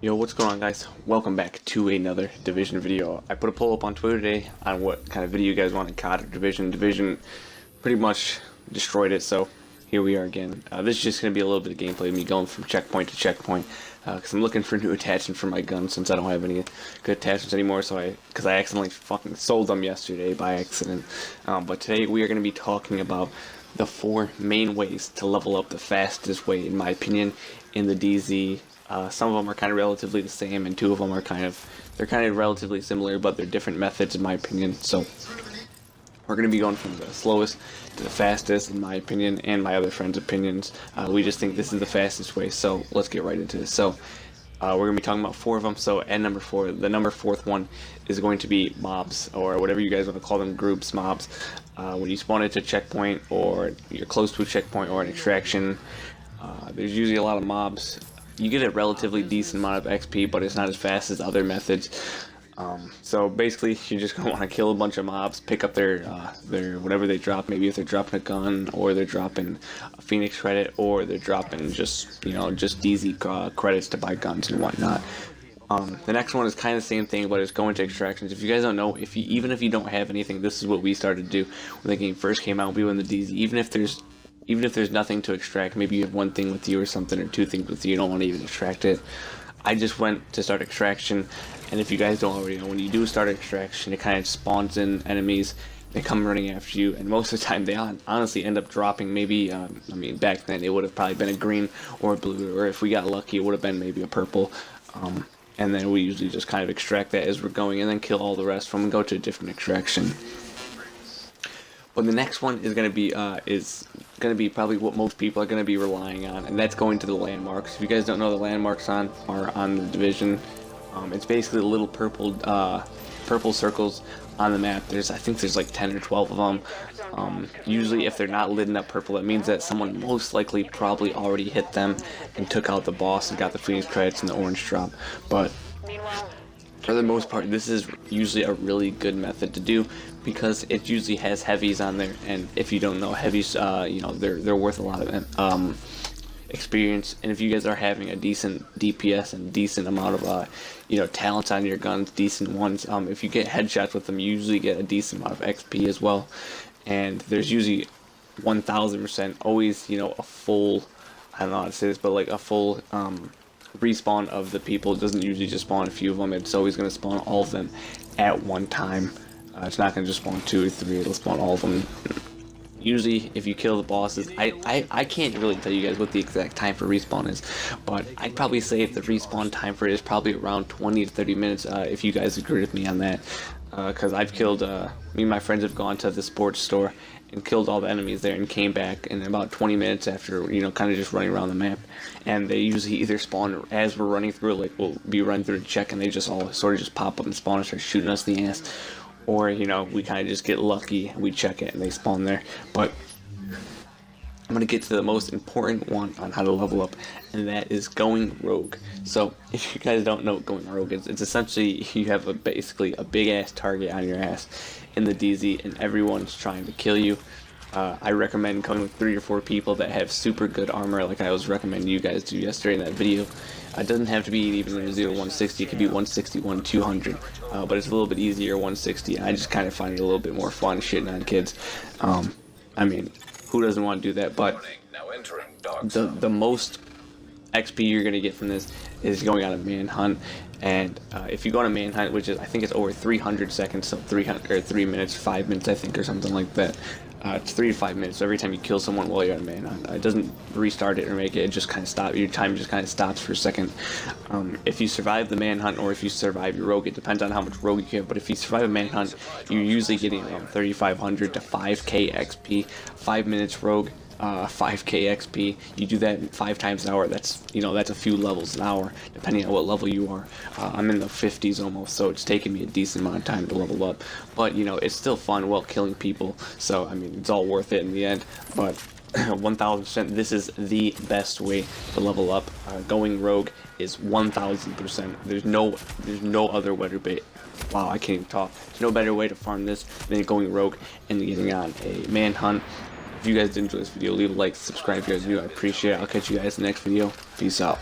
Yo, what's going on, guys? Welcome back to another Division video. I put a poll up on Twitter today on what kind of video you guys wanted. COD or Division. Division pretty much destroyed it, so here we are again. This is just going to be a little bit of gameplay of me going from checkpoint to checkpoint, because I'm looking for a new attachment for my gun since I don't have any good attachments anymore, because I accidentally fucking sold them yesterday by accident. But today we are going to be talking about the 4 main ways to level up the fastest way, in my opinion, in the DZ. Some of them are kind of relatively the same, and 2 of them are kind of relatively similar, but they're different methods in my opinion. So we're going to be going from the slowest to the fastest, in my opinion, and my other friends' opinions. We just think this is the fastest way, so let's get right into this. So we're going to be talking about 4 of them. So at number 4, the number 4th one is going to be mobs, or whatever you guys want to call them, groups, mobs. When you spawn into a checkpoint, or you're close to a checkpoint or an extraction, there's usually a lot of mobs. You get a relatively decent amount of XP, but it's not as fast as other methods. So basically, you're just gonna want to kill a bunch of mobs, pick up their whatever they drop. Maybe if they're dropping a gun, or they're dropping a Phoenix credit, or they're dropping just DZ credits to buy guns and whatnot. The next one is kind of the same thing, but it's going to extractions. If you guys don't know, even if you don't have anything, this is what we started to do when the game first came out. We went in the DZ. Even if there's nothing to extract, maybe you have 1 thing with you or something, or 2 things with you don't want to even extract it. I just went to start extraction, and if you guys don't already know, when you do start extraction, it kind of spawns in enemies. They come running after you, and most of the time they honestly end up dropping maybe, back then it would have probably been a green or a blue, or if we got lucky it would have been maybe a purple. And then we usually just kind of extract that as we're going, and then kill all the rest from and go to a different extraction. But the next one is going to be probably what most people are going to be relying on, and that's going to the landmarks. If you guys don't know, the landmarks are on the Division. It's basically the little purple circles on the map. I think there's like 10 or 12 of them. Usually if they're not lit up purple, that means that someone most likely probably already hit them and took out the boss and got the Phoenix credits and the orange drop. But for the most part, this is usually a really good method to do, because it usually has heavies on there, and if you don't know, heavies, they're worth a lot of experience. And if you guys are having a decent DPS and decent amount of talents on your guns, decent ones, if you get headshots with them, you usually get a decent amount of XP as well. And there's usually 1000% always a full, I don't know how to say this, but like a full respawn of the people. It doesn't usually just spawn a few of them. It's always going to spawn all of them at one time. It's not going to just spawn 2 or 3. It'll spawn all of them. Usually if you kill the bosses, I can't really tell you guys what the exact time for respawn is, but I'd probably say the respawn time for it is probably around 20 to 30 minutes, if you guys agree with me on that. Because I've killed, me and my friends have gone to the sports store and killed all the enemies there and came back in about 20 minutes after, kind of just running around the map. And they usually either spawn as we're running through, like we'll be running through the check and they just all sort of just pop up and spawn and start shooting us in the ass. Or, we kind of just get lucky, we check it and they spawn there. But I'm going to get to the most important one on how to level up, and that is going rogue. So if you guys don't know what going rogue is, it's essentially you have basically a big ass target on your ass in the DZ and everyone's trying to kill you. I recommend coming with 3 or 4 people that have super good armor, like I was recommending you guys do yesterday in that video. It doesn't have to be even 0 160, it could be 161, 200, but it's a little bit easier 160. I just kind of find it a little bit more fun shitting on kids. Who doesn't want to do that? But the most XP you're going to get from this is going on a manhunt. And if you go on a manhunt, which is, I think it's over 300 seconds, so 3 minutes, 5 minutes I think, or something like that. It's 3 to 5 minutes, so every time you kill someone while you're on a manhunt, it doesn't restart it or make it, it just kind of stops, your time just kind of stops for a second. If you survive the manhunt, or if you survive your rogue, it depends on how much rogue you have, but if you survive a manhunt, you're usually getting around 3500 to 5k XP, 5 minutes rogue, 5k XP. You do that 5 times an hour, that's a few levels an hour, depending on what level you are. I'm in the 50s almost, so it's taking me a decent amount of time to level up, but it's still fun while killing people, so it's all worth it in the end. But 1000%, this is the best way to level up. Going rogue is 1000%. There's no other way. Wow, I can't even talk. There's no better way to farm this than going rogue and getting on a manhunt. If you guys did enjoy this video, leave a like, subscribe if you guys are new. I appreciate it. I'll catch you guys in the next video. Peace out.